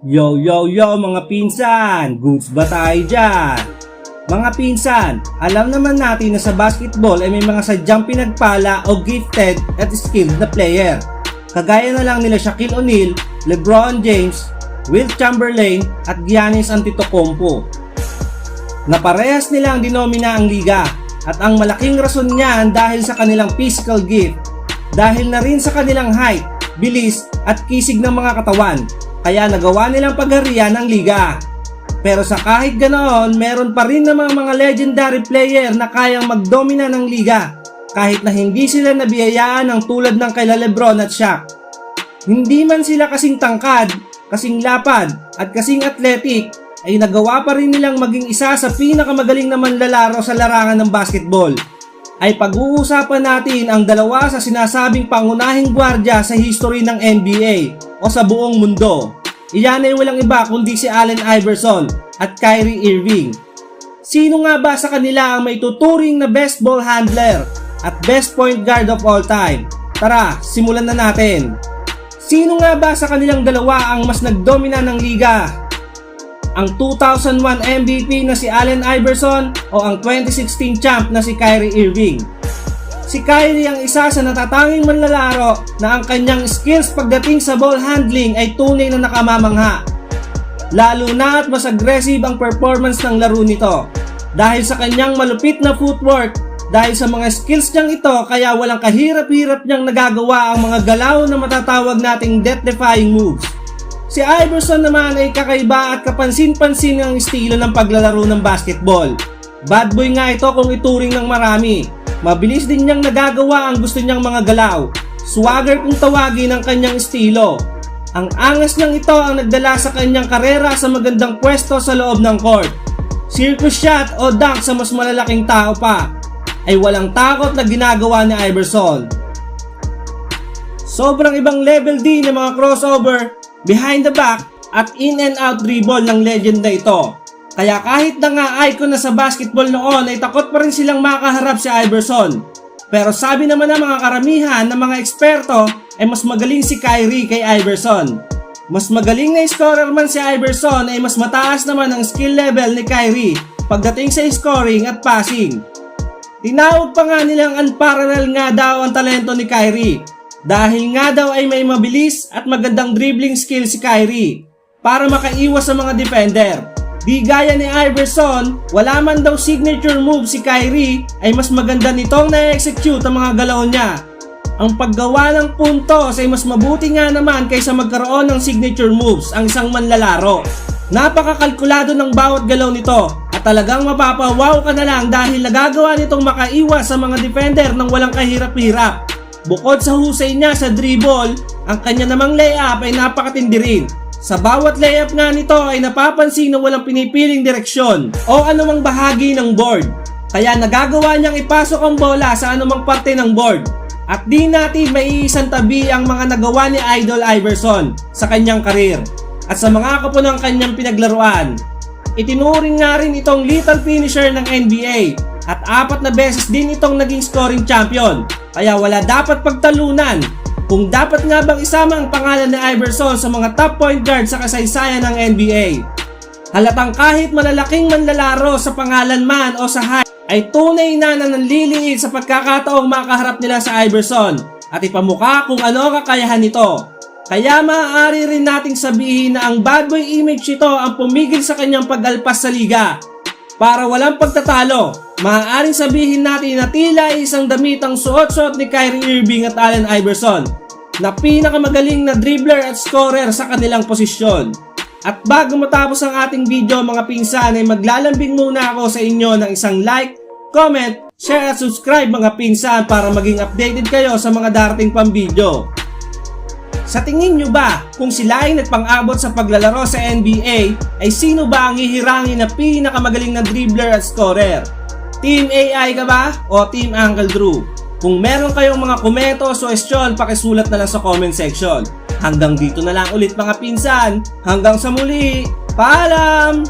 Yo mga pinsan, goods ba tayo dyan? Mga pinsan, alam naman natin na sa basketball ay may mga sadyang pinagpala o gifted at skilled na player. Kagaya na lang nila Shaquille O'Neal, LeBron James, Wilt Chamberlain at Giannis Antetokounmpo. Na parehas nilang dinomina ang liga at ang malaking rason niyan dahil sa kanilang physical gift, dahil na rin sa kanilang height, bilis at kisig ng mga katawan. Kaya nagawa nilang pagharian ng liga. Pero sa kahit ganoon, meron pa rin namang mga legendary player na kayang magdomina ng liga kahit na hindi sila nabiyayaan ng tulad ng kay LeBron at Shaq. Hindi man sila kasing tangkad, kasing lapad at kasing athletic, ay nagawa pa rin nilang maging isa sa pinakamagaling na manlalaro sa larangan ng basketball. Ay pag-uusapan natin ang dalawa sa sinasabing pangunahing gwardiya sa history ng NBA o sa buong mundo. Iyan ay walang iba kundi si Allen Iverson at Kyrie Irving. Sino nga ba sa kanila ang may tuturing na best ball handler at best point guard of all time? Tara, simulan na natin. Sino nga ba sa kanilang dalawa ang mas nagdomina ng liga? Ang 2001 MVP na si Allen Iverson o ang 2016 champ na si Kyrie Irving? Si Kyrie ang isa sa natatanging manlalaro na ang kanyang skills pagdating sa ball handling ay tunay na nakamamangha. Lalo na at mas aggressive ang performance ng laro nito. Dahil sa kanyang malupit na footwork, dahil sa mga skills niyang ito kaya walang kahirap-hirap niyang nagagawa ang mga galaw na matatawag nating death-defying moves. Si Iverson naman ay kakaiba at kapansin-pansin ang estilo ng paglalaro ng basketball. Bad boy nga ito kung ituring ng marami. Mabilis din niyang nagagawa ang gusto niyang mga galaw. Swagger kung tawagin ang kanyang estilo. Ang angas niyang ito ang nagdala sa kanyang karera sa magandang pwesto sa loob ng court. Circus shot o dunk sa mas malalaking tao pa ay walang takot na ginagawa ni Iverson. Sobrang ibang level din ng mga crossover, behind the back at in and out dribble ng legend na ito. Kaya kahit na nga icon na sa basketball noon ay takot pa rin silang makaharap si Iverson. Pero sabi naman ng mga karamihan ng mga eksperto ay mas magaling si Kyrie kay Iverson. Mas magaling na scorer man si Iverson ay mas mataas naman ang skill level ni Kyrie pagdating sa scoring at passing. Tinawag pa nga nilang unparalleled nga daw ang talento ni Kyrie dahil nga daw ay may mabilis at magandang dribbling skill si Kyrie para makaiwas sa mga defender. Di gaya ni Iverson, wala man daw signature move si Kyrie ay mas maganda nitong na-execute ang mga galaw niya. Ang paggawa ng puntos ay mas mabuti nga naman kaysa magkaroon ng signature moves ang isang manlalaro. Napakakalkulado ng bawat galaw nito at talagang mapapawaw ka na lang dahil nagagawa nitong makaiwas sa mga defender ng walang kahirap-hirap. Bukod sa husay niya sa dribble, ang kanya namang layup ay napakatindi rin. Sa bawat layup nga nito ay napapansin na walang pinipiling direksyon o anumang bahagi ng board. Kaya nagagawa niyang ipasok ang bola sa anumang parte ng board. At di natin maiisang tabi ang mga nagawa ni Idol Iverson sa kanyang karir at sa mga kapo ng kanyang pinaglaruan. Itinuring nga rin itong lethal finisher ng NBA at 4 na beses din itong naging scoring champion. Kaya wala dapat pagtalunan kung dapat nga bang isama ang pangalan ni Iverson sa mga top point guard sa kasaysayan ng NBA. Halatang kahit malalaking manlalaro sa pangalan man o sa height ay tunay na nanliliit sa pagkakataong makaharap nila sa Iverson at ipamukha kung ano kakayahan nito. Kaya maaari rin nating sabihin na ang bad boy image nito ang pumigil sa kanyang pag-alpas sa liga. Para walang pagtatalo, maaaring sabihin natin na tila isang damit ang suot-suot ni Kyrie Irving at Allen Iverson na pinakamagaling na dribbler at scorer sa kanilang posisyon. At bago matapos ang ating video mga pinsan ay maglalambing muna ako sa inyo ng isang like, comment, share at subscribe mga pinsan para maging updated kayo sa mga darating pang video. Sa tingin nyo ba kung sila ay nagpang-abot sa paglalaro sa NBA ay sino ba ang hihirangin na pinakamagaling na dribbler at scorer? Team AI ka ba o Team Uncle Drew? Kung meron kayong mga komento o suwestyon, pakisulat na lang sa comment section. Hanggang dito na lang ulit mga pinsan. Hanggang sa muli. Paalam!